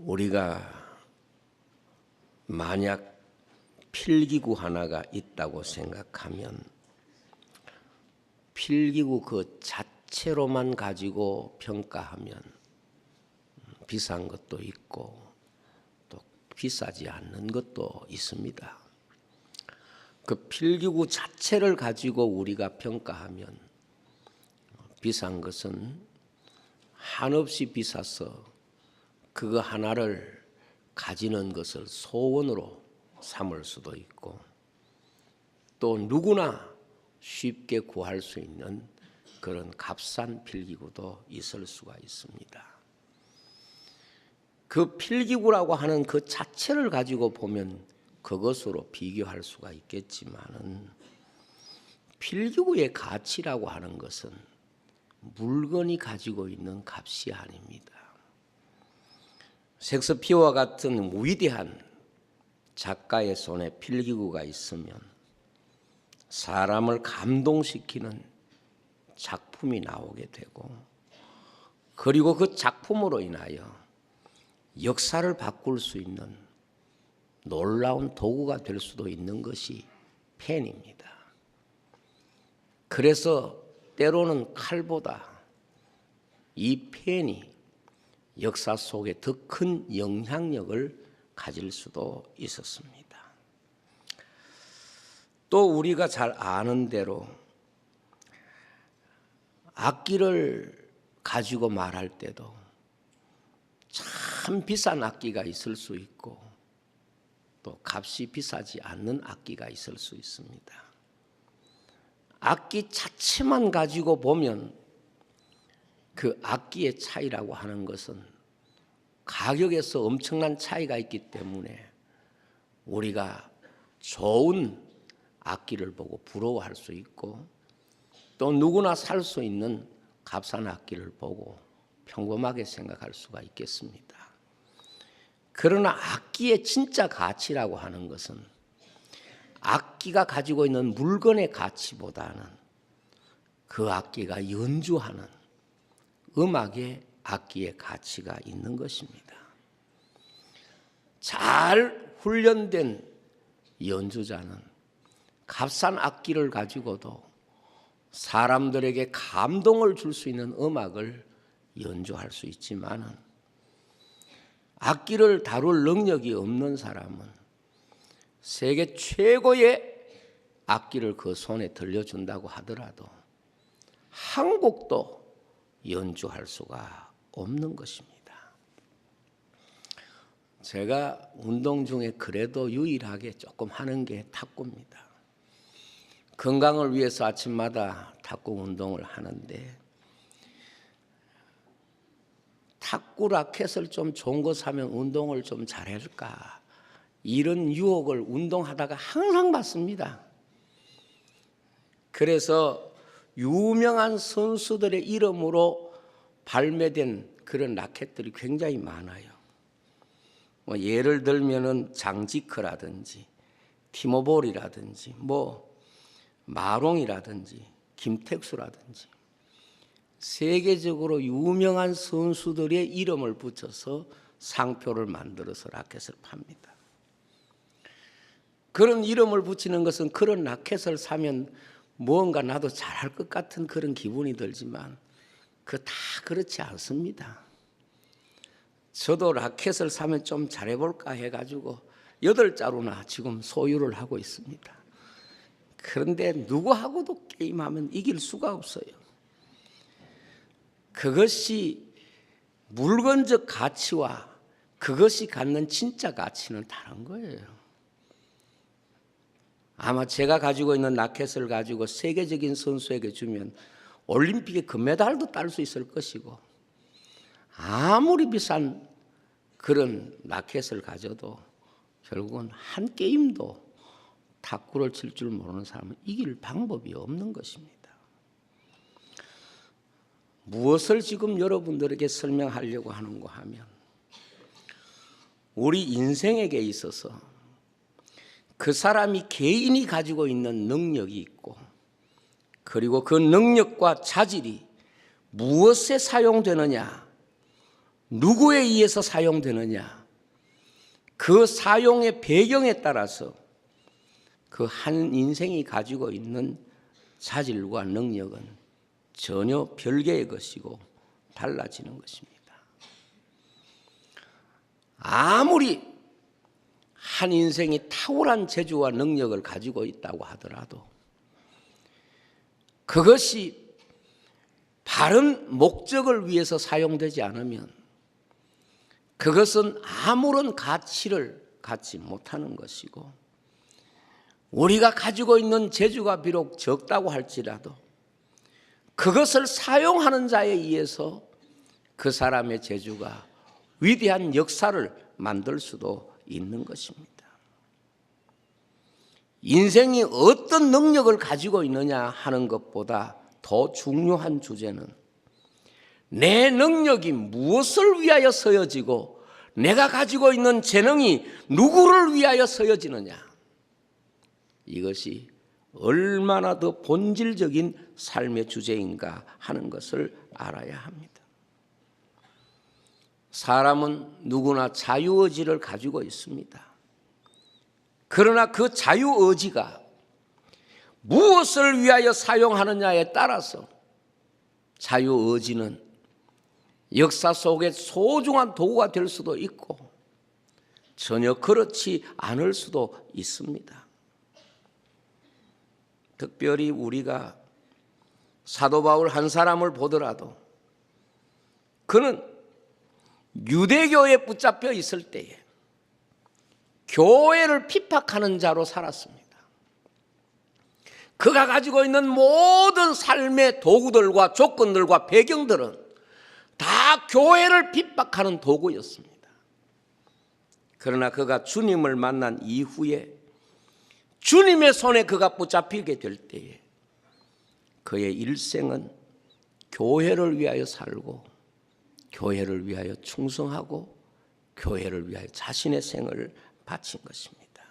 우리가 만약 필기구 하나가 있다고 생각하면 필기구 그 자체로만 가지고 평가하면 비싼 것도 있고 또 비싸지 않는 것도 있습니다. 그 필기구 자체를 가지고 우리가 평가하면 비싼 것은 한없이 비싸서 그거 하나를 가지는 것을 소원으로 삼을 수도 있고 또 누구나 쉽게 구할 수 있는 그런 값싼 필기구도 있을 수가 있습니다. 그 필기구라고 하는 그 자체를 가지고 보면 그것으로 비교할 수가 있겠지만은 필기구의 가치라고 하는 것은 물건이 가지고 있는 값이 아닙니다. 셰익스피어와 같은 위대한 작가의 손에 필기구가 있으면 사람을 감동시키는 작품이 나오게 되고 그리고 그 작품으로 인하여 역사를 바꿀 수 있는 놀라운 도구가 될 수도 있는 것이 펜입니다. 그래서 때로는 칼보다 이 펜이 역사 속에 더 큰 영향력을 가질 수도 있었습니다. 또 우리가 잘 아는 대로 악기를 가지고 말할 때도 참 비싼 악기가 있을 수 있고 또 값이 비싸지 않는 악기가 있을 수 있습니다. 악기 자체만 가지고 보면 그 악기의 차이라고 하는 것은 가격에서 엄청난 차이가 있기 때문에 우리가 좋은 악기를 보고 부러워할 수 있고 또 누구나 살 수 있는 값싼 악기를 보고 평범하게 생각할 수가 있겠습니다. 그러나 악기의 진짜 가치라고 하는 것은 악기가 가지고 있는 물건의 가치보다는 그 악기가 연주하는 음악의 악기의 가치가 있는 것입니다. 잘 훈련된 연주자는 값싼 악기를 가지고도 사람들에게 감동을 줄 수 있는 음악을 연주할 수 있지만은 악기를 다룰 능력이 없는 사람은 세계 최고의 악기를 그 손에 들려준다고 하더라도 한 곡도 연주할 수가 없는 것입니다. 제가 운동 중에 그래도 유일하게 조금 하는 게 탁구입니다. 건강을 위해서 아침마다 탁구 운동을 하는데 탁구 라켓을 좀 좋은 거 사면 운동을 좀 잘할까 이런 유혹을 운동하다가 항상 받습니다. 그래서 유명한 선수들의 이름으로 발매된 그런 라켓들이 굉장히 많아요. 예를 들면은 장지크라든지 티모볼이라든지 마롱이라든지 김택수라든지 세계적으로 유명한 선수들의 이름을 붙여서 상표를 만들어서 라켓을 팝니다. 그런 이름을 붙이는 것은 그런 라켓을 사면 뭔가 나도 잘할 것 같은 그런 기분이 들지만 그 다 그렇지 않습니다. 저도 라켓을 사면 좀 잘해볼까 해가지고 8자루나 지금 소유를 하고 있습니다. 그런데 누구하고도 게임하면 이길 수가 없어요. 그것이 물건적 가치와 그것이 갖는 진짜 가치는 다른 거예요. 아마 제가 가지고 있는 라켓을 가지고 세계적인 선수에게 주면 올림픽에 금메달도 딸 수 있을 것이고 아무리 비싼 그런 라켓을 가져도 결국은 한 게임도 탁구를 칠 줄 모르는 사람은 이길 방법이 없는 것입니다. 무엇을 지금 여러분들에게 설명하려고 하는가 하면 우리 인생에게 있어서 그 사람이 개인이 가지고 있는 능력이 있고 그리고 그 능력과 자질이 무엇에 사용되느냐 누구에 의해서 사용되느냐, 그 사용의 배경에 따라서 그 한 인생이 가지고 있는 자질과 능력은 전혀 별개의 것이고 달라지는 것입니다. 아무리 한 인생이 탁월한 재주와 능력을 가지고 있다고 하더라도 그것이 바른 목적을 위해서 사용되지 않으면 그것은 아무런 가치를 갖지 못하는 것이고, 우리가 가지고 있는 재주가 비록 적다고 할지라도 그것을 사용하는 자에 의해서 그 사람의 재주가 위대한 역사를 만들 수도 있는 것입니다. 인생이 어떤 능력을 가지고 있느냐 하는 것보다 더 중요한 주제는 내 능력이 무엇을 위하여 쓰여지고 내가 가지고 있는 재능이 누구를 위하여 쓰여지느냐, 이것이 얼마나 더 본질적인 삶의 주제인가 하는 것을 알아야 합니다. 사람은 누구나 자유의지를 가지고 있습니다. 그러나 그 자유의지가 무엇을 위하여 사용하느냐에 따라서 자유의지는 역사 속에 소중한 도구가 될 수도 있고 전혀 그렇지 않을 수도 있습니다. 특별히 우리가 사도 바울 한 사람을 보더라도 그는 유대교에 붙잡혀 있을 때에 교회를 핍박하는 자로 살았습니다. 그가 가지고 있는 모든 삶의 도구들과 조건들과 배경들은 다 교회를 핍박하는 도구였습니다. 그러나 그가 주님을 만난 이후에 주님의 손에 그가 붙잡히게 될 때에 그의 일생은 교회를 위하여 살고 교회를 위하여 충성하고 교회를 위하여 자신의 생을 바친 것입니다.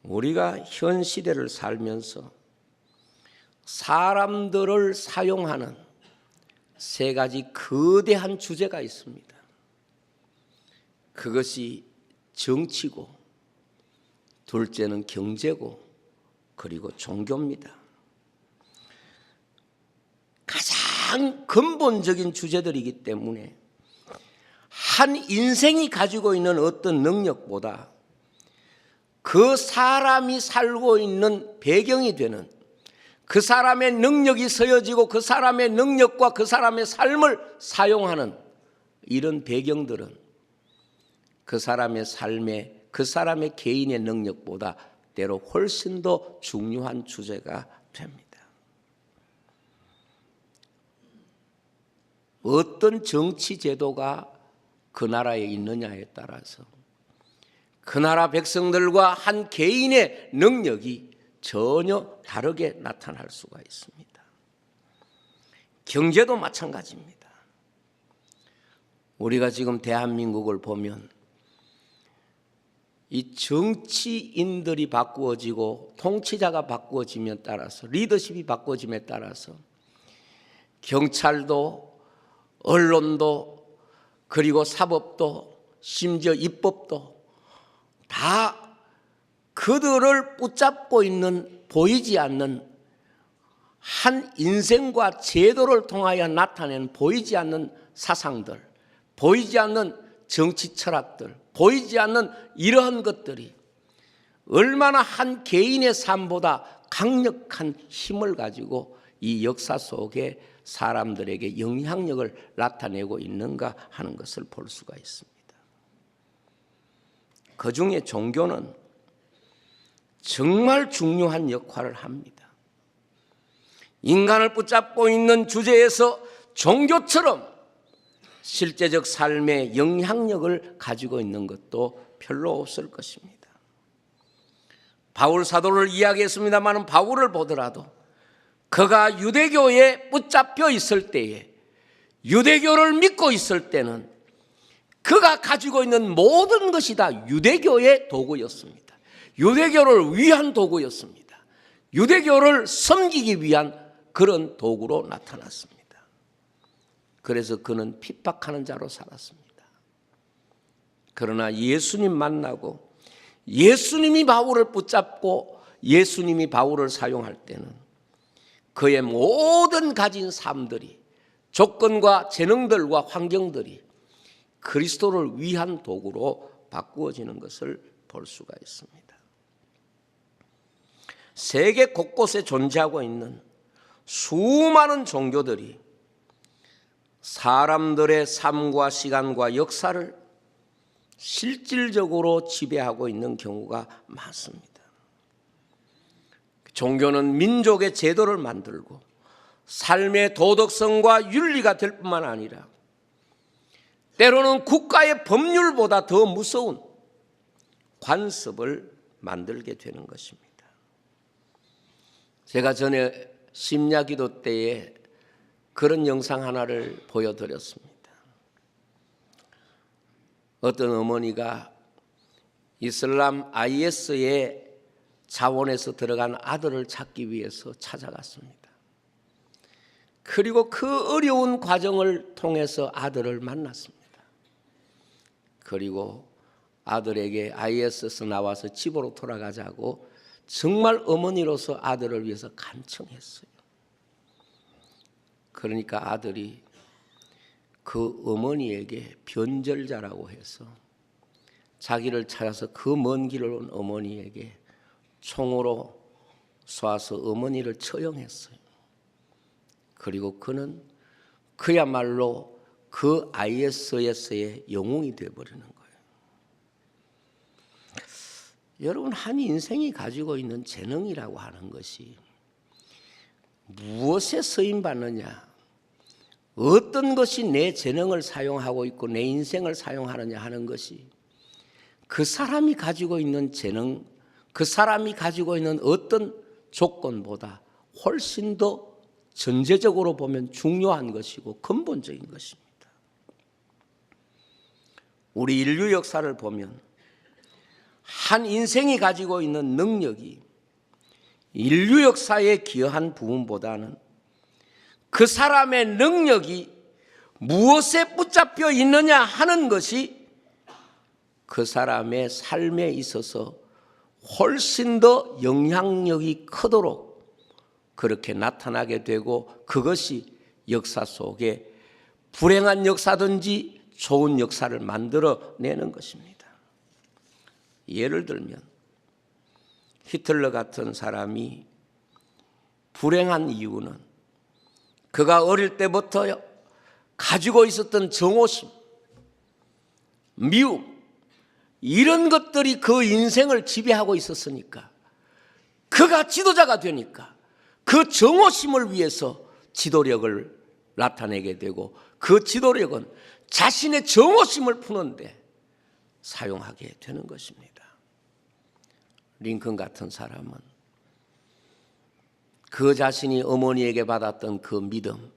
우리가 현 시대를 살면서 사람들을 사용하는 세 가지 거대한 주제가 있습니다. 그것이 정치고, 둘째는 경제고, 그리고 종교입니다. 가장 근본적인 주제들이기 때문에 한 인생이 가지고 있는 어떤 능력보다 그 사람이 살고 있는 배경이 되는, 그 사람의 능력이 서여지고 그 사람의 능력과 그 사람의 삶을 사용하는 이런 배경들은 그 사람의 삶에, 그 사람의 개인의 능력보다 때로 훨씬 더 중요한 주제가 됩니다. 어떤 정치 제도가 그 나라에 있느냐에 따라서 그 나라 백성들과 한 개인의 능력이 전혀 다르게 나타날 수가 있습니다. 경제도 마찬가지입니다. 우리가 지금 대한민국을 보면 이 정치인들이 바꾸어지고 통치자가 바꾸어짐에 따라서, 리더십이 바꾸어짐에 따라서 경찰도 언론도 그리고 사법도 심지어 입법도 다 그들을 붙잡고 있는 보이지 않는 한 인생과 제도를 통하여 나타내는 보이지 않는 사상들, 보이지 않는 정치 철학들, 보이지 않는 이러한 것들이 얼마나 한 개인의 삶보다 강력한 힘을 가지고 이 역사 속에 사람들에게 영향력을 나타내고 있는가 하는 것을 볼 수가 있습니다. 그 중에 종교는 정말 중요한 역할을 합니다. 인간을 붙잡고 있는 주제에서 종교처럼 실제적 삶에 영향력을 가지고 있는 것도 별로 없을 것입니다. 바울 사도를 이야기했습니다만 바울을 보더라도 그가 유대교에 붙잡혀 있을 때에, 유대교를 믿고 있을 때는 그가 가지고 있는 모든 것이 다 유대교의 도구였습니다. 유대교를 위한 도구였습니다. 유대교를 섬기기 위한 그런 도구로 나타났습니다. 그래서 그는 핍박하는 자로 살았습니다. 그러나 예수님 만나고 예수님이 바울을 붙잡고 예수님이 바울을 사용할 때는 그의 모든 가진 삶들이, 조건과 재능들과 환경들이 그리스도를 위한 도구로 바꾸어지는 것을 볼 수가 있습니다. 세계 곳곳에 존재하고 있는 수많은 종교들이 사람들의 삶과 시간과 역사를 실질적으로 지배하고 있는 경우가 많습니다. 종교는 민족의 제도를 만들고 삶의 도덕성과 윤리가 될 뿐만 아니라 때로는 국가의 법률보다 더 무서운 관습을 만들게 되는 것입니다. 제가 전에 심야기도 때에 그런 영상 하나를 보여드렸습니다. 어떤 어머니가 이슬람 IS의 자원에서 들어간 아들을 찾기 위해서 찾아갔습니다. 그리고 그 어려운 과정을 통해서 아들을 만났습니다. 그리고 아들에게 IS에서 나와서 집으로 돌아가자고 정말 어머니로서 아들을 위해서 간청했어요. 그러니까 아들이 그 어머니에게 변절자라고 해서 자기를 찾아서 그 먼 길을 온 어머니에게 총으로 쏴서 어머니를 처형했어요. 그리고 그는 그야말로 그 IS에서의 영웅이 되어버리는 거예요. 여러분, 한 인생이 가지고 있는 재능이라고 하는 것이 무엇에 쓰임받느냐, 어떤 것이 내 재능을 사용하고 있고 내 인생을 사용하느냐 하는 것이 그 사람이 가지고 있는 재능, 그 사람이 가지고 있는 어떤 조건보다 훨씬 더 전제적으로 보면 중요한 것이고 근본적인 것입니다. 우리 인류 역사를 보면 한 인생이 가지고 있는 능력이 인류 역사에 기여한 부분보다는 그 사람의 능력이 무엇에 붙잡혀 있느냐 하는 것이 그 사람의 삶에 있어서 훨씬 더 영향력이 크도록 그렇게 나타나게 되고, 그것이 역사 속에 불행한 역사든지 좋은 역사를 만들어내는 것입니다. 예를 들면 히틀러 같은 사람이 불행한 이유는 그가 어릴 때부터 가지고 있었던 정오심, 미움, 이런 것들이 그 인생을 지배하고 있었으니까, 그가 지도자가 되니까 그 정오심을 위해서 지도력을 나타내게 되고, 그 지도력은 자신의 정오심을 푸는데 사용하게 되는 것입니다. 링컨 같은 사람은 그 자신이 어머니에게 받았던 그 믿음,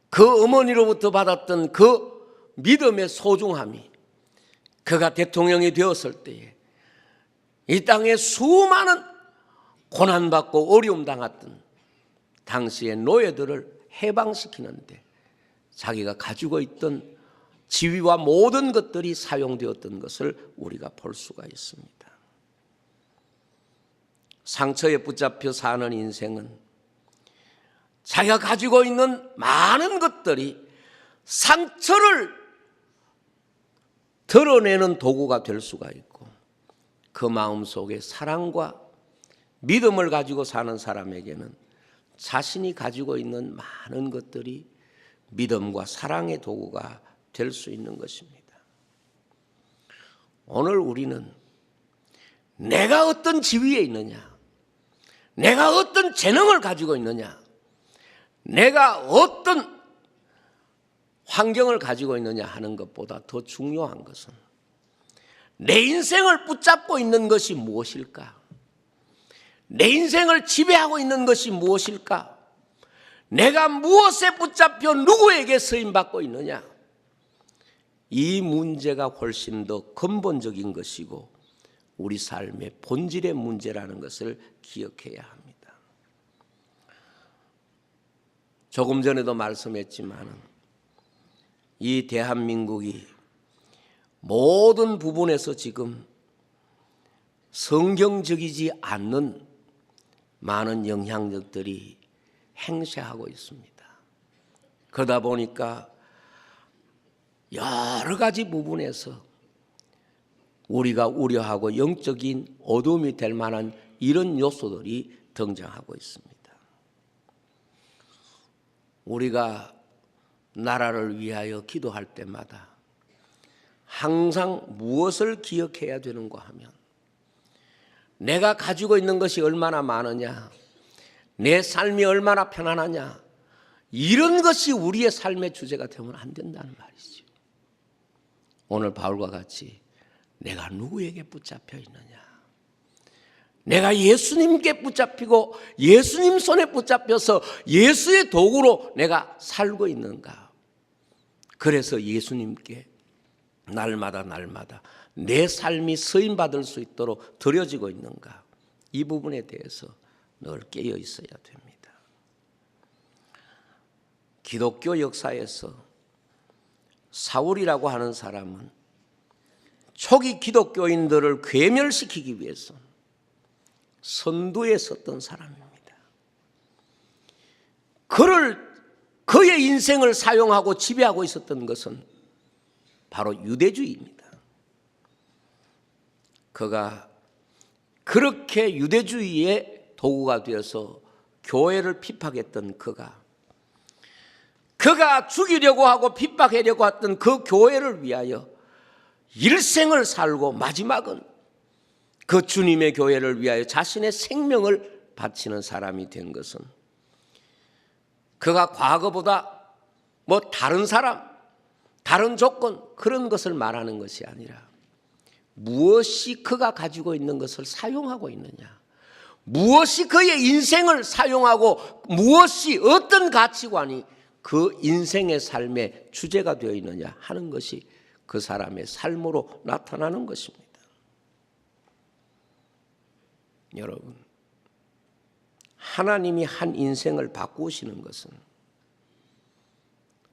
그 어머니로부터 받았던 그 믿음의 소중함이 그가 대통령이 되었을 때에 이 땅에 수많은 고난받고 어려움 당했던 당시의 노예들을 해방시키는데 자기가 가지고 있던 지위와 모든 것들이 사용되었던 것을 우리가 볼 수가 있습니다. 상처에 붙잡혀 사는 인생은 자기가 가지고 있는 많은 것들이 상처를 드러내는 도구가 될 수가 있고, 그 마음속에 사랑과 믿음을 가지고 사는 사람에게는 자신이 가지고 있는 많은 것들이 믿음과 사랑의 도구가 될 수 있는 것입니다. 오늘 우리는 내가 어떤 지위에 있느냐, 내가 어떤 재능을 가지고 있느냐, 내가 어떤 환경을 가지고 있느냐 하는 것보다 더 중요한 것은 내 인생을 붙잡고 있는 것이 무엇일까? 내 인생을 지배하고 있는 것이 무엇일까? 내가 무엇에 붙잡혀 누구에게 쓰임받고 있느냐? 이 문제가 훨씬 더 근본적인 것이고 우리 삶의 본질의 문제라는 것을 기억해야 합니다. 조금 전에도 말씀했지만 이 대한민국이 모든 부분에서 지금 성경적이지 않는 많은 영향력들이 행세하고 있습니다. 그러다 보니까 여러 가지 부분에서 우리가 우려하고 영적인 어둠이 될 만한 이런 요소들이 등장하고 있습니다. 우리가 나라를 위하여 기도할 때마다 항상 무엇을 기억해야 되는가 하면 내가 가지고 있는 것이 얼마나 많으냐, 내 삶이 얼마나 편안하냐, 이런 것이 우리의 삶의 주제가 되면 안 된다는 말이죠. 오늘 바울과 같이 내가 누구에게 붙잡혀 있느냐, 내가 예수님께 붙잡히고 예수님 손에 붙잡혀서 예수의 도구로 내가 살고 있는가, 그래서 예수님께 날마다 내 삶이 쓰임받을 수 있도록 드려지고 있는가, 이 부분에 대해서 늘 깨어 있어야 됩니다. 기독교 역사에서 사울이라고 하는 사람은 초기 기독교인들을 괴멸시키기 위해서 선두에 섰던 사람입니다. 그의 인생을 사용하고 지배하고 있었던 것은 바로 유대주의입니다. 그가 그렇게 유대주의의 도구가 되어서 교회를 핍박했던 그가 죽이려고 하고 핍박하려고 했던 그 교회를 위하여 일생을 살고 마지막은 그 주님의 교회를 위하여 자신의 생명을 바치는 사람이 된 것은 그가 과거보다 다른 사람, 다른 조건, 그런 것을 말하는 것이 아니라 무엇이 그가 가지고 있는 것을 사용하고 있느냐, 무엇이 그의 인생을 사용하고 무엇이 어떤 가치관이 그 인생의 삶의 주제가 되어 있느냐 하는 것이 그 사람의 삶으로 나타나는 것입니다. 여러분, 하나님이 한 인생을 바꾸시는 것은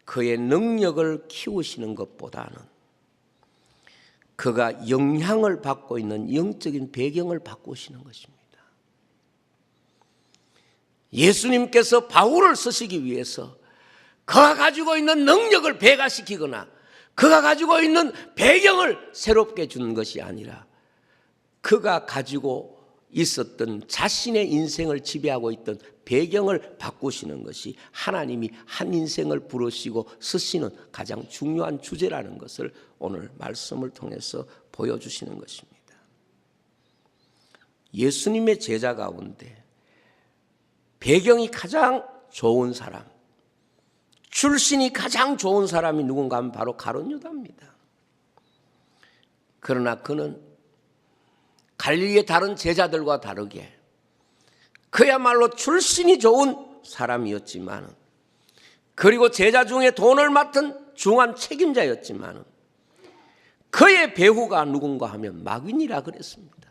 그의 능력을 키우시는 것보다는 그가 영향을 받고 있는 영적인 배경을 바꾸시는 것입니다. 예수님께서 바울을 쓰시기 위해서 그가 가지고 있는 능력을 배가시키거나 그가 가지고 있는 배경을 새롭게 준 것이 아니라 그가 가지고 있었던 자신의 인생을 지배하고 있던 배경을 바꾸시는 것이 하나님이 한 인생을 부르시고 쓰시는 가장 중요한 주제라는 것을 오늘 말씀을 통해서 보여주시는 것입니다. 예수님의 제자 가운데 배경이 가장 좋은 사람, 출신이 가장 좋은 사람이 누군가 하면 바로 가룟 유다입니다. 그러나 그는 갈릴리의 다른 제자들과 다르게 그야말로 출신이 좋은 사람이었지만, 그리고 제자 중에 돈을 맡은 중한 책임자였지만 그의 배후가 누군가 하면 마귀니라 그랬습니다.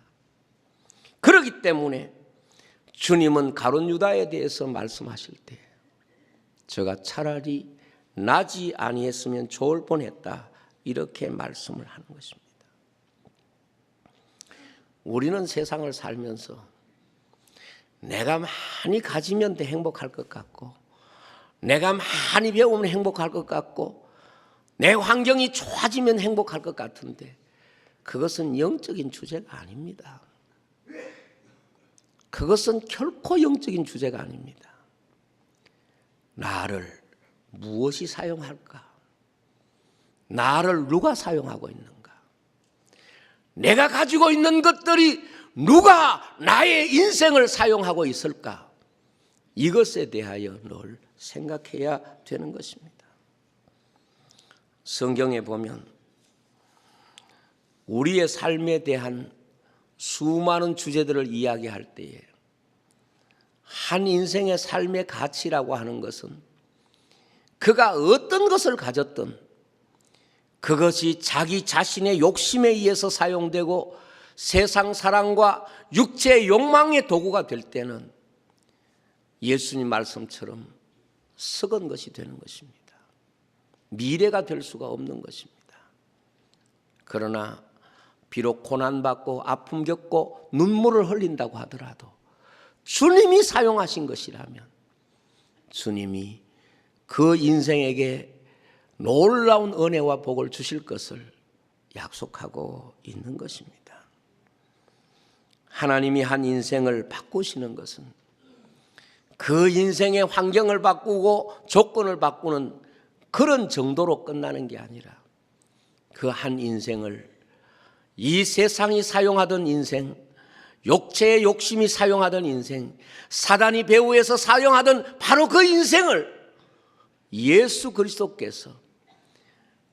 그렇기 때문에 주님은 가룟 유다에 대해서 말씀하실 때 저가 차라리 나지 아니했으면 좋을 뻔했다, 이렇게 말씀을 하는 것입니다. 우리는 세상을 살면서 내가 많이 가지면 더 행복할 것 같고, 내가 많이 배우면 행복할 것 같고, 내 환경이 좋아지면 행복할 것 같은데 그것은 영적인 주제가 아닙니다. 그것은 결코 영적인 주제가 아닙니다. 나를 무엇이 사용할까? 나를 누가 사용하고 있는가? 내가 가지고 있는 것들이 누가 나의 인생을 사용하고 있을까? 이것에 대하여 늘 생각해야 되는 것입니다. 성경에 보면 우리의 삶에 대한 수많은 주제들을 이야기할 때에 한 인생의 삶의 가치라고 하는 것은 그가 어떤 것을 가졌든 그것이 자기 자신의 욕심에 의해서 사용되고 세상 사랑과 육체의 욕망의 도구가 될 때는 예수님 말씀처럼 썩은 것이 되는 것입니다. 미래가 될 수가 없는 것입니다. 그러나 비록 고난받고 아픔 겪고 눈물을 흘린다고 하더라도 주님이 사용하신 것이라면 주님이 그 인생에게 놀라운 은혜와 복을 주실 것을 약속하고 있는 것입니다. 하나님이 한 인생을 바꾸시는 것은 그 인생의 환경을 바꾸고 조건을 바꾸는 그런 정도로 끝나는 게 아니라 그 한 인생을 이 세상이 사용하던 인생, 육체의 욕심이 사용하던 인생, 사단이 배후에서 사용하던 바로 그 인생을 예수 그리스도께서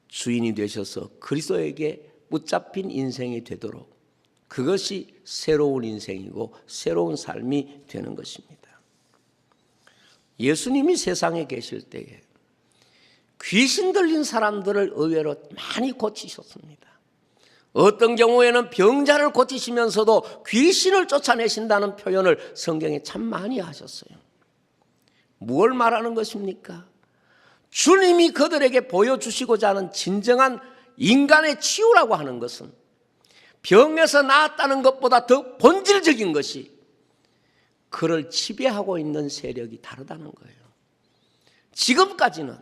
주인이 되셔서 그리스도에게 붙잡힌 인생이 되도록 그것이 새로운 인생이고 새로운 삶이 되는 것입니다. 예수님이 세상에 계실 때에 귀신 들린 사람들을 의외로 많이 고치셨습니다. 어떤 경우에는 병자를 고치시면서도 귀신을 쫓아내신다는 표현을 성경에 참 많이 하셨어요. 무엇을 말하는 것입니까? 주님이 그들에게 보여주시고자 하는 진정한 인간의 치유라고 하는 것은 병에서 나았다는 것보다 더 본질적인 것이 그를 지배하고 있는 세력이 다르다는 거예요. 지금까지는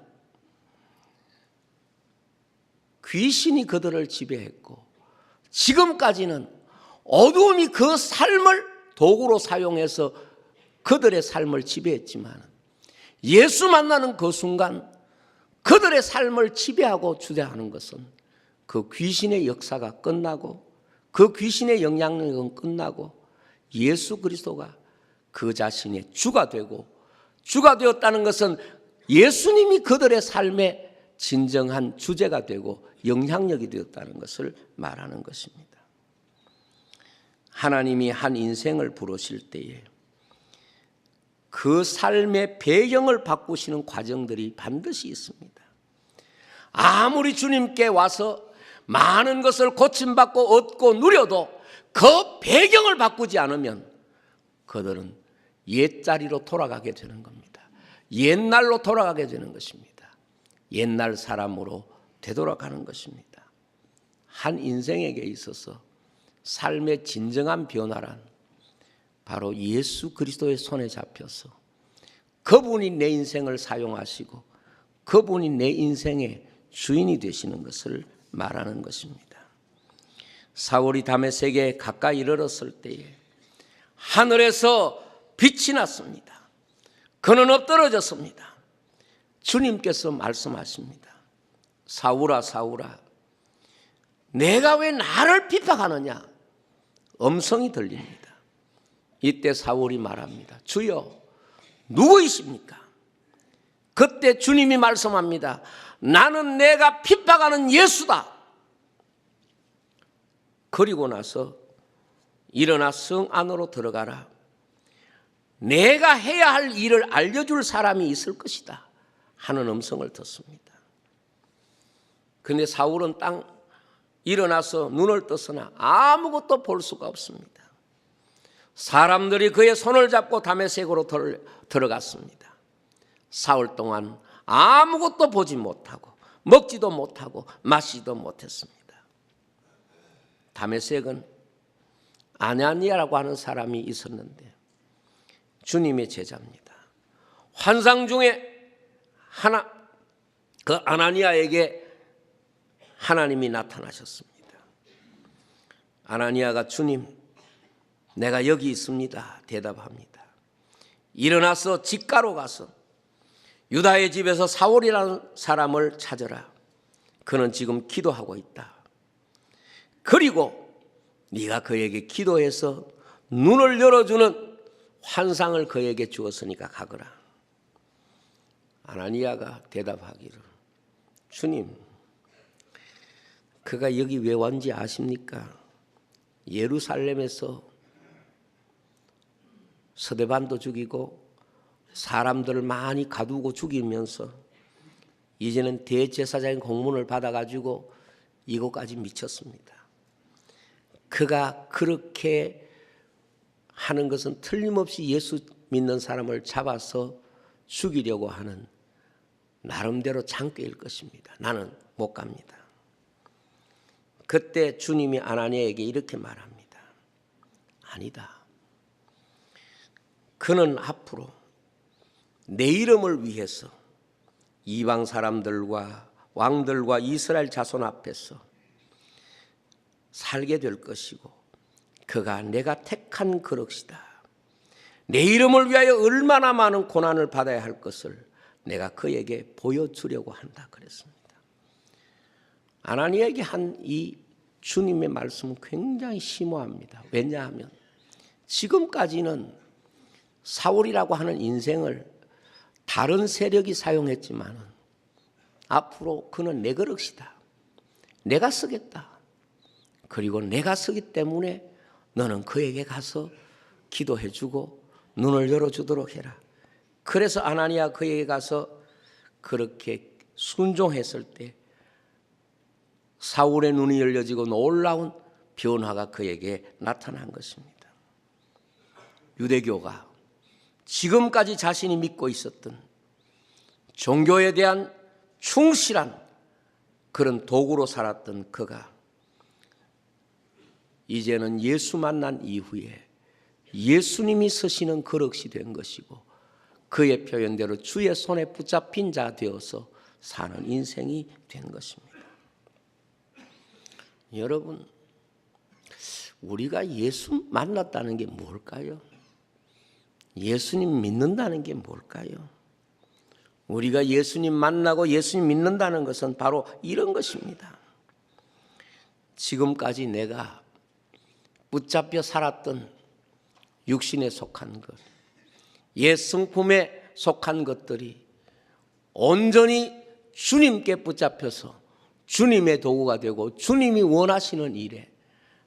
귀신이 그들을 지배했고 지금까지는 어두움이 그 삶을 도구로 사용해서 그들의 삶을 지배했지만 예수 만나는 그 순간 그들의 삶을 지배하고 주대하는 것은 그 귀신의 역사가 끝나고 그 귀신의 영향력은 끝나고 예수 그리스도가 그 자신의 주가 되고 주가 되었다는 것은 예수님이 그들의 삶의 진정한 주제가 되고 영향력이 되었다는 것을 말하는 것입니다. 하나님이 한 인생을 부르실 때에 그 삶의 배경을 바꾸시는 과정들이 반드시 있습니다. 아무리 주님께 와서 많은 것을 고침받고 얻고 누려도 그 배경을 바꾸지 않으면 그들은 옛자리로 돌아가게 되는 겁니다. 옛날로 돌아가게 되는 것입니다. 옛날 사람으로 되돌아가는 것입니다. 한 인생에게 있어서 삶의 진정한 변화란 바로 예수 그리스도의 손에 잡혀서 그분이 내 인생을 사용하시고 그분이 내 인생의 주인이 되시는 것을 말하는 것입니다. 사울이 다메섹에 가까이 이르렀을 때에 하늘에서 빛이 났습니다. 그는 엎드러졌습니다. 주님께서 말씀하십니다. 사울아 사울아 내가 왜 나를 핍박하느냐? 음성이 들립니다. 이때 사울이 말합니다. 주여 누구이십니까? 그때 주님이 말씀합니다. 나는 내가 핍박하는 예수다. 그리고 나서 일어나 성 안으로 들어가라. 내가 해야 할 일을 알려줄 사람이 있을 것이다 하는 음성을 듣습니다. 그런데 사울은 일어나서 눈을 떴으나 아무것도 볼 수가 없습니다. 사람들이 그의 손을 잡고 다메섹으로 들어갔습니다. 사흘 동안 아무것도 보지 못하고 먹지도 못하고 마시지도 못했습니다. 다메섹은 아나니아라고 하는 사람이 있었는데 주님의 제자입니다. 환상 중에 그 아나니아에게 하나님이 나타나셨습니다. 아나니아가 주님 내가 여기 있습니다 대답합니다. 일어나서 직가로 가서 유다의 집에서 사울이라는 사람을 찾으라. 그는 지금 기도하고 있다. 그리고 네가 그에게 기도해서 눈을 열어주는 환상을 그에게 주었으니까 가거라. 아나니아가 대답하기를 주님 그가 여기 왜 왔는지 아십니까? 예루살렘에서 스데반도 죽이고 사람들을 많이 가두고 죽이면서 이제는 대제사장의 공문을 받아가지고 이곳까지 미쳤습니다. 그가 그렇게 하는 것은 틀림없이 예수 믿는 사람을 잡아서 죽이려고 하는 나름대로 장꾀일 것입니다. 나는 못 갑니다. 그때 주님이 아나니아에게 이렇게 말합니다. 아니다. 그는 앞으로 내 이름을 위해서 이방 사람들과 왕들과 이스라엘 자손 앞에서 살게 될 것이고 그가 내가 택한 그릇이다. 내 이름을 위하여 얼마나 많은 고난을 받아야 할 것을 내가 그에게 보여주려고 한다 그랬습니다. 아나니아에게 한 이 주님의 말씀은 굉장히 심오합니다. 왜냐하면 지금까지는 사울이라고 하는 인생을 다른 세력이 사용했지만 앞으로 그는 내 그릇이다. 내가 쓰겠다. 그리고 내가 쓰기 때문에 너는 그에게 가서 기도해주고 눈을 열어주도록 해라. 그래서 아나니아 그에게 가서 그렇게 순종했을 때 사울의 눈이 열려지고 놀라운 변화가 그에게 나타난 것입니다. 유대교가 지금까지 자신이 믿고 있었던 종교에 대한 충실한 그런 도구로 살았던 그가 이제는 예수 만난 이후에 예수님이 쓰시는 그릇이 된 것이고 그의 표현대로 주의 손에 붙잡힌 자 되어서 사는 인생이 된 것입니다. 여러분, 우리가 예수 만났다는 게 뭘까요? 예수님 믿는다는 게 뭘까요? 우리가 예수님 만나고 예수님 믿는다는 것은 바로 이런 것입니다. 지금까지 내가 붙잡혀 살았던 육신에 속한 것, 옛 성품에 속한 것들이 온전히 주님께 붙잡혀서 주님의 도구가 되고 주님이 원하시는 일에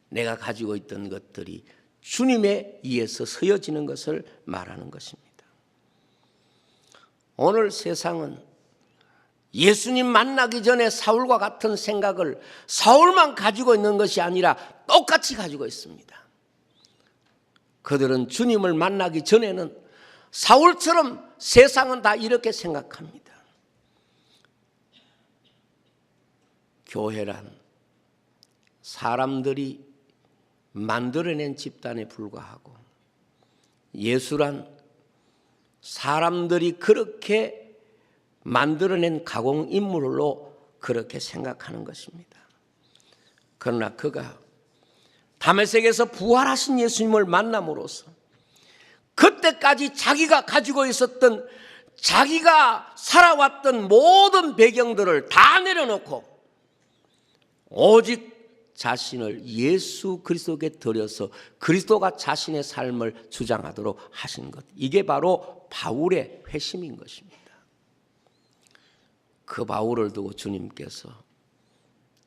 내가 가지고 있던 것들이 주님에 의해서 서여지는 것을 말하는 것입니다. 오늘 세상은 예수님 만나기 전에 사울과 같은 생각을 사울만 가지고 있는 것이 아니라 똑같이 가지고 있습니다. 그들은 주님을 만나기 전에는 사울처럼 세상은 다 이렇게 생각합니다. 교회란 사람들이 만들어낸 집단에 불과하고 예수란 사람들이 그렇게 만들어낸 가공인물로 그렇게 생각하는 것입니다. 그러나 그가 다메섹에서 부활하신 예수님을 만남으로써 그때까지 자기가 가지고 있었던 자기가 살아왔던 모든 배경들을 다 내려놓고 오직 자신을 예수 그리스도께 드려서 그리스도가 자신의 삶을 주장하도록 하신 것, 이게 바로 바울의 회심인 것입니다. 그 바울을 두고 주님께서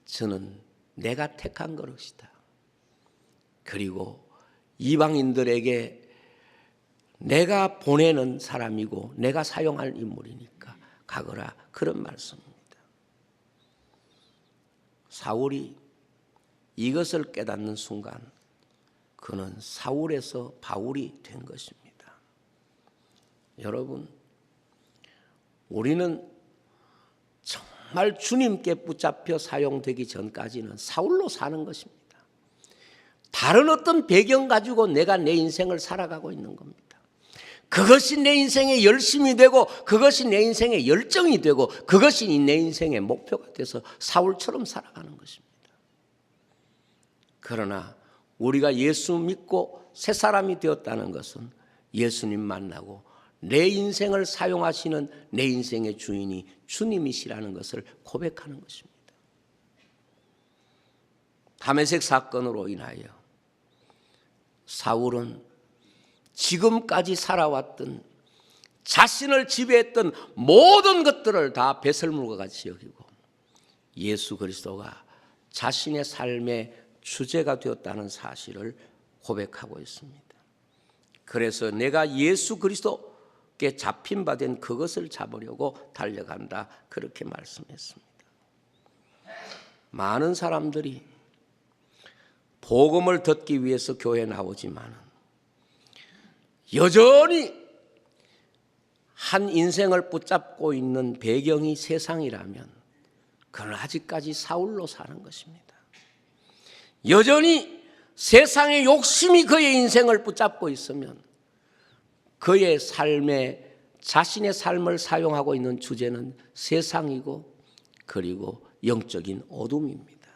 저는 내가 택한 그릇이다. 그리고 이방인들에게 내가 보내는 사람이고 내가 사용할 인물이니까 가거라, 그런 말씀입니다. 사울이 이것을 깨닫는 순간 그는 사울에서 바울이 된 것입니다. 여러분, 우리는 정말 주님께 붙잡혀 사용되기 전까지는 사울로 사는 것입니다. 다른 어떤 배경 가지고 내가 내 인생을 살아가고 있는 겁니다. 그것이 내 인생의 열심이 되고 그것이 내 인생의 열정이 되고 그것이 내 인생의 목표가 돼서 사울처럼 살아가는 것입니다. 그러나 우리가 예수 믿고 새 사람이 되었다는 것은 예수님 만나고 내 인생을 사용하시는 내 인생의 주인이 주님이시라는 것을 고백하는 것입니다. 다메섹 사건으로 인하여 사울은 지금까지 살아왔던 자신을 지배했던 모든 것들을 다 배설물과 같이 여기고 예수 그리스도가 자신의 삶의 주제가 되었다는 사실을 고백하고 있습니다. 그래서 내가 예수 그리스도께 잡힌 바 된 그것을 잡으려고 달려간다, 그렇게 말씀했습니다. 많은 사람들이 복음을 듣기 위해서 교회에 나오지만 여전히 한 인생을 붙잡고 있는 배경이 세상이라면 그는 아직까지 사울로 사는 것입니다. 여전히 세상의 욕심이 그의 인생을 붙잡고 있으면 그의 삶에 자신의 삶을 사용하고 있는 주제는 세상이고 그리고 영적인 어둠입니다.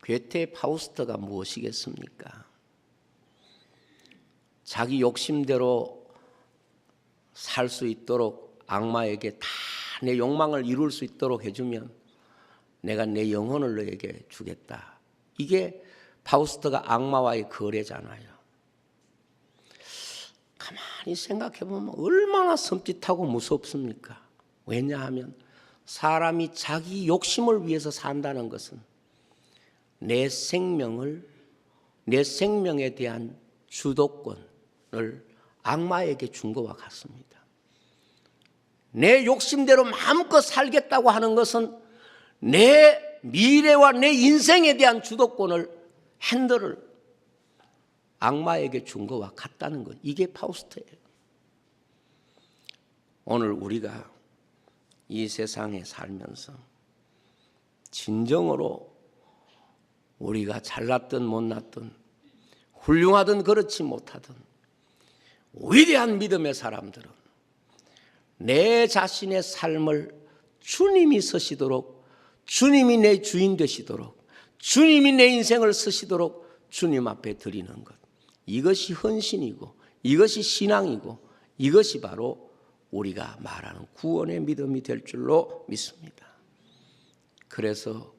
괴테 파우스트가 무엇이겠습니까? 자기 욕심대로 살 수 있도록 악마에게 다 내 욕망을 이룰 수 있도록 해주면 내가 내 영혼을 너에게 주겠다. 이게 파우스트가 악마와의 거래잖아요. 가만히 생각해 보면 얼마나 섬찟하고 무섭습니까? 왜냐하면 사람이 자기 욕심을 위해서 산다는 것은 내 생명에 대한 주도권을 악마에게 준 것과 같습니다. 내 욕심대로 마음껏 살겠다고 하는 것은 내 미래와 내 인생에 대한 주도권을, 핸들을 악마에게 준 것과 같다는 것. 이게 파우스트예요. 오늘 우리가 이 세상에 살면서 진정으로 우리가 잘났든 못났든 훌륭하든 그렇지 못하든 위대한 믿음의 사람들은 내 자신의 삶을 주님이 쓰시도록, 주님이 내 주인 되시도록, 주님이 내 인생을 쓰시도록 주님 앞에 드리는 것. 이것이 헌신이고 이것이 신앙이고 이것이 바로 우리가 말하는 구원의 믿음이 될 줄로 믿습니다. 그래서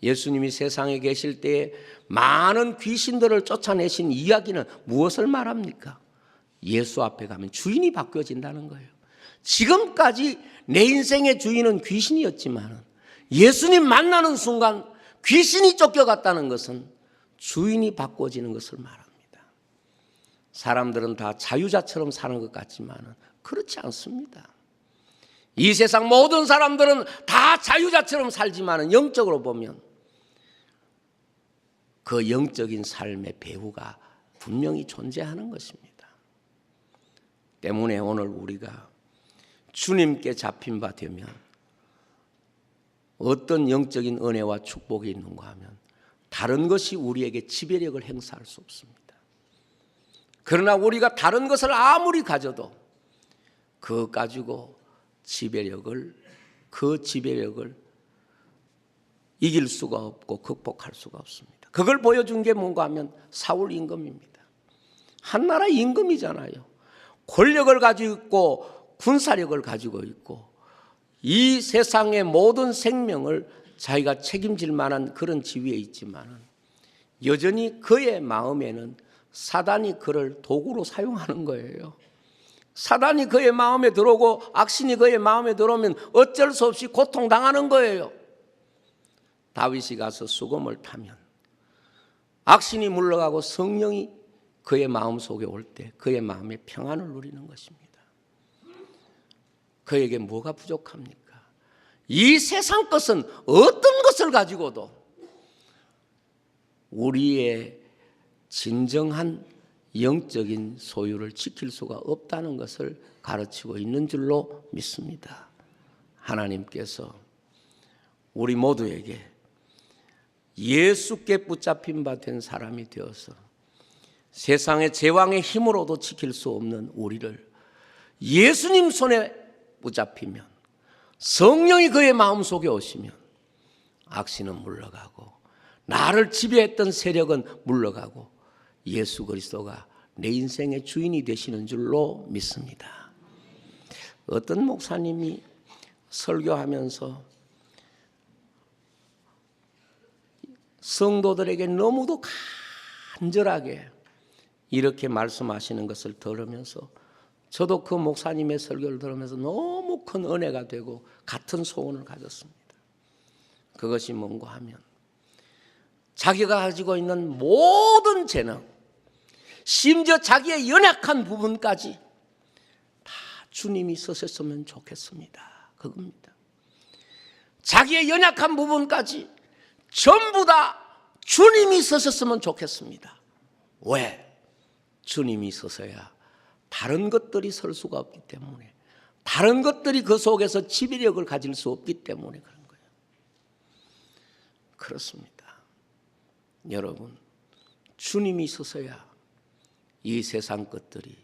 예수님이 세상에 계실 때에 많은 귀신들을 쫓아내신 이야기는 무엇을 말합니까? 예수 앞에 가면 주인이 바뀌어진다는 거예요. 지금까지 내 인생의 주인은 귀신이었지만 예수님 만나는 순간 귀신이 쫓겨갔다는 것은 주인이 바꿔지는 것을 말합니다. 사람들은 다 자유자처럼 사는 것 같지만 그렇지 않습니다. 이 세상 모든 사람들은 다 자유자처럼 살지만 영적으로 보면 그 영적인 삶의 배후가 분명히 존재하는 것입니다. 때문에 오늘 우리가 주님께 잡힌 바 되면 어떤 영적인 은혜와 축복이 있는가 하면 다른 것이 우리에게 지배력을 행사할 수 없습니다. 그러나 우리가 다른 것을 아무리 가져도 그것 가지고 그 지배력을 이길 수가 없고 극복할 수가 없습니다. 그걸 보여준 게 뭔가 하면 사울 임금입니다. 한 나라 임금이잖아요. 권력을 가지고 있고 군사력을 가지고 있고 이 세상의 모든 생명을 자기가 책임질 만한 그런 지위에 있지만 여전히 그의 마음에는 사단이 그를 도구로 사용하는 거예요. 사단이 그의 마음에 들어오고 악신이 그의 마음에 들어오면 어쩔 수 없이 고통당하는 거예요. 다윗이 가서 수금을 타면 악신이 물러가고 성령이 그의 마음속에 올 때 그의 마음에 평안을 누리는 것입니다. 그에게 뭐가 부족합니까? 이 세상 것은 어떤 것을 가지고도 우리의 진정한 영적인 소유를 지킬 수가 없다는 것을 가르치고 있는 줄로 믿습니다. 하나님께서 우리 모두에게 예수께 붙잡힌 바 된 사람이 되어서 세상의 제왕의 힘으로도 지킬 수 없는 우리를 예수님 손에 붙잡히면 성령이 그의 마음속에 오시면 악신은 물러가고 나를 지배했던 세력은 물러가고 예수 그리스도가 내 인생의 주인이 되시는 줄로 믿습니다. 어떤 목사님이 설교하면서 성도들에게 너무도 간절하게 이렇게 말씀하시는 것을 들으면서 저도 그 목사님의 설교를 들으면서 너무 큰 은혜가 되고 같은 소원을 가졌습니다. 그것이 뭔가 하면 자기가 가지고 있는 모든 재능, 심지어 자기의 연약한 부분까지 다 주님이 쓰셨으면 좋겠습니다. 그겁니다. 자기의 연약한 부분까지 전부 다 주님이 쓰셨으면 좋겠습니다. 왜? 주님이 쓰셔야 다른 것들이 설 수가 없기 때문에, 다른 것들이 그 속에서 지배력을 가질 수 없기 때문에 그런 거예요. 그렇습니다. 여러분, 주님이 있어서야 이 세상 것들이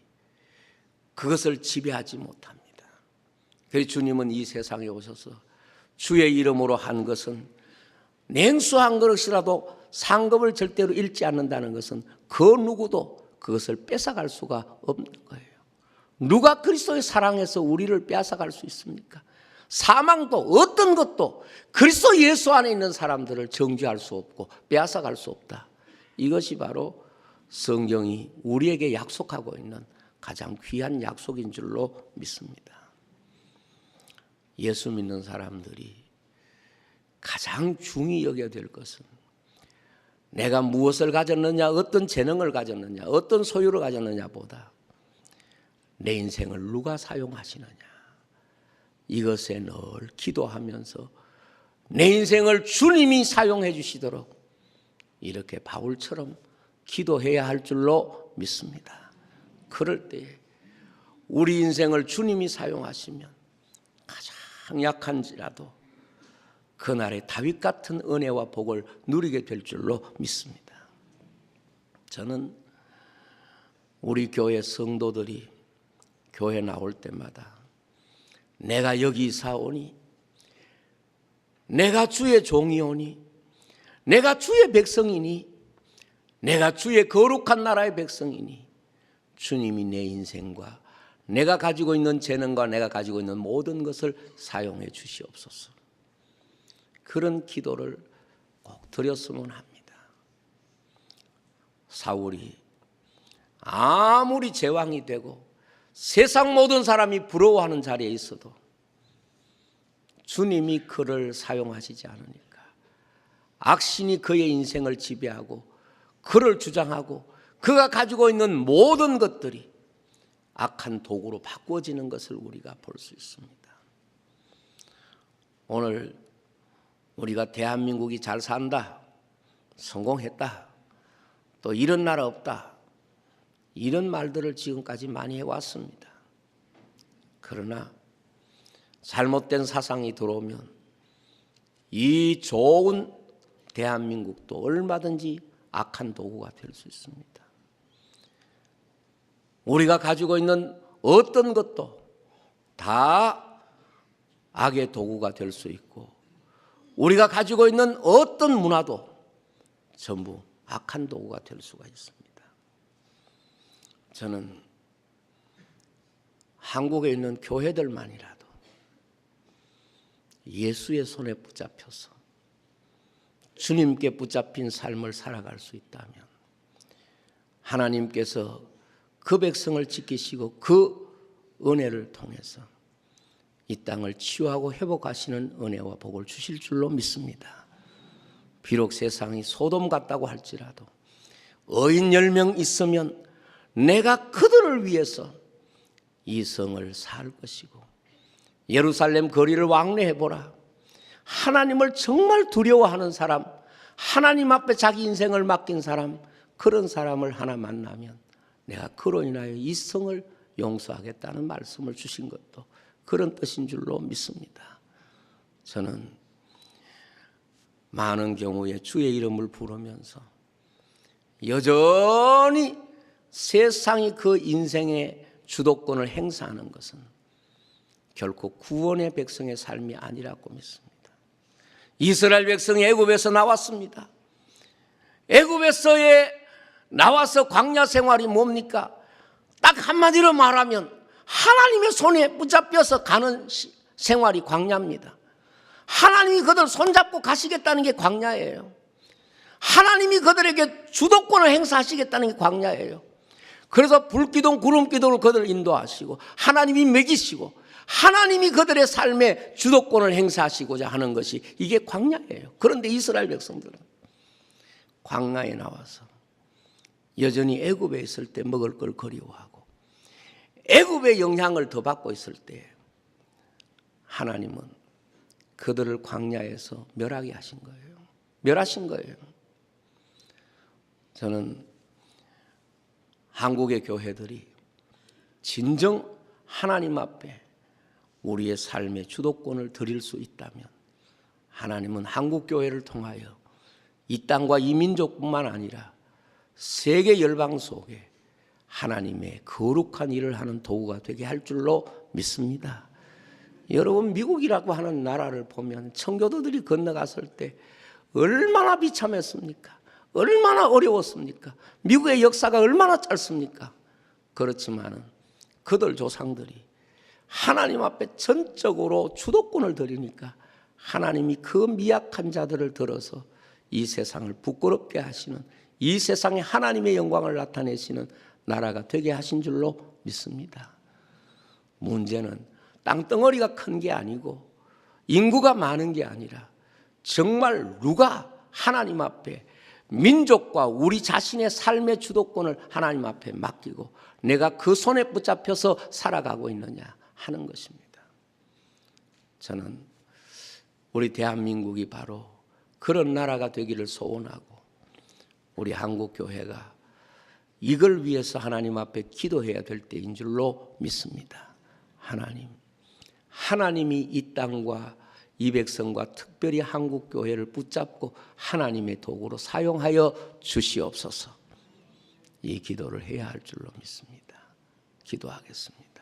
그것을 지배하지 못합니다. 그래서 주님은 이 세상에 오셔서 주의 이름으로 한 것은 냉수한 그릇이라도 상급을 절대로 잃지 않는다는 것은 그 누구도 그것을 뺏어갈 수가 없는 거예요. 누가 그리스도의 사랑에서 우리를 뺏어갈 수 있습니까? 사망도 어떤 것도 그리스도 예수 안에 있는 사람들을 정죄할 수 없고 빼앗아갈 수 없다. 이것이 바로 성경이 우리에게 약속하고 있는 가장 귀한 약속인 줄로 믿습니다. 예수 믿는 사람들이 가장 중히 여겨야 될 것은 내가 무엇을 가졌느냐, 어떤 재능을 가졌느냐, 어떤 소유를 가졌느냐보다 내 인생을 누가 사용하시느냐, 이것에 늘 기도하면서 내 인생을 주님이 사용해 주시도록 이렇게 바울처럼 기도해야 할 줄로 믿습니다. 그럴 때에 우리 인생을 주님이 사용하시면 가장 약한지라도 그날의 다윗 같은 은혜와 복을 누리게 될 줄로 믿습니다. 저는 우리 교회 성도들이 교회 나올 때마다 내가 여기 사오니, 내가 주의 종이오니, 내가 주의 백성이니, 내가 주의 거룩한 나라의 백성이니 주님이 내 인생과 내가 가지고 있는 재능과 내가 가지고 있는 모든 것을 사용해 주시옵소서. 그런 기도를 꼭 드렸으면 합니다. 사울이 아무리 제왕이 되고 세상 모든 사람이 부러워하는 자리에 있어도 주님이 그를 사용하시지 않으니까 악신이 그의 인생을 지배하고 그를 주장하고 그가 가지고 있는 모든 것들이 악한 도구로 바꿔지는 것을 우리가 볼 수 있습니다. 오늘 우리가 대한민국이 잘 산다, 성공했다, 또 이런 나라 없다, 이런 말들을 지금까지 많이 해왔습니다. 그러나 잘못된 사상이 들어오면 이 좋은 대한민국도 얼마든지 악한 도구가 될 수 있습니다. 우리가 가지고 있는 어떤 것도 다 악의 도구가 될 수 있고 우리가 가지고 있는 어떤 문화도 전부 악한 도구가 될 수가 있습니다. 저는 한국에 있는 교회들만이라도 예수의 손에 붙잡혀서 주님께 붙잡힌 삶을 살아갈 수 있다면 하나님께서 그 백성을 지키시고 그 은혜를 통해서 이 땅을 치유하고 회복하시는 은혜와 복을 주실 줄로 믿습니다. 비록 세상이 소돔 같다고 할지라도 의인 10명 있으면 내가 그들을 위해서 이 성을 살 것이고 예루살렘 거리를 왕래해보라. 하나님을 정말 두려워하는 사람, 하나님 앞에 자기 인생을 맡긴 사람, 그런 사람을 하나 만나면 내가 그로 인하여 이 성을 용서하겠다는 말씀을 주신 것도 그런 뜻인 줄로 믿습니다. 저는 많은 경우에 주의 이름을 부르면서 여전히 세상이 그 인생의 주도권을 행사하는 것은 결코 구원의 백성의 삶이 아니라고 믿습니다. 이스라엘 백성이 애굽에서 나왔습니다. 애굽에서의 나와서 광야 생활이 뭡니까? 딱 한마디로 말하면 하나님의 손에 붙잡혀서 가는 생활이 광야입니다. 하나님이 그들 손잡고 가시겠다는 게 광야예요. 하나님이 그들에게 주도권을 행사하시겠다는 게 광야예요. 그래서 불기둥 구름기둥으로 그들을 인도하시고 하나님이 먹이시고 하나님이 그들의 삶에 주도권을 행사하시고자 하는 것이 이게 광야예요. 그런데 이스라엘 백성들은 광야에 나와서 여전히 애굽에 있을 때 먹을 걸 그리워하고 애굽의 영향을 더 받고 있을 때 하나님은 그들을 광야에서 멸하게 하신 거예요. 멸하신 거예요. 저는 한국의 교회들이 진정 하나님 앞에 우리의 삶의 주도권을 드릴 수 있다면 하나님은 한국교회를 통하여 이 땅과 이 민족뿐만 아니라 세계 열방 속에 하나님의 거룩한 일을 하는 도구가 되게 할 줄로 믿습니다. 여러분, 미국이라고 하는 나라를 보면 청교도들이 건너갔을 때 얼마나 비참했습니까? 얼마나 어려웠습니까? 미국의 역사가 얼마나 짧습니까? 그렇지만은 그들 조상들이 하나님 앞에 전적으로 주도권을 드리니까 하나님이 그 미약한 자들을 들어서 이 세상을 부끄럽게 하시는, 이 세상에 하나님의 영광을 나타내시는 나라가 되게 하신 줄로 믿습니다. 문제는 땅덩어리가 큰 게 아니고 인구가 많은 게 아니라 정말 누가 하나님 앞에 민족과 우리 자신의 삶의 주도권을 하나님 앞에 맡기고 내가 그 손에 붙잡혀서 살아가고 있느냐 하는 것입니다. 저는 우리 대한민국이 바로 그런 나라가 되기를 소원하고 우리 한국교회가 이걸 위해서 하나님 앞에 기도해야 될 때인 줄로 믿습니다. 하나님이 이 땅과 이 백성과 특별히 한국교회를 붙잡고 하나님의 도구로 사용하여 주시옵소서. 이 기도를 해야 할 줄로 믿습니다. 기도하겠습니다.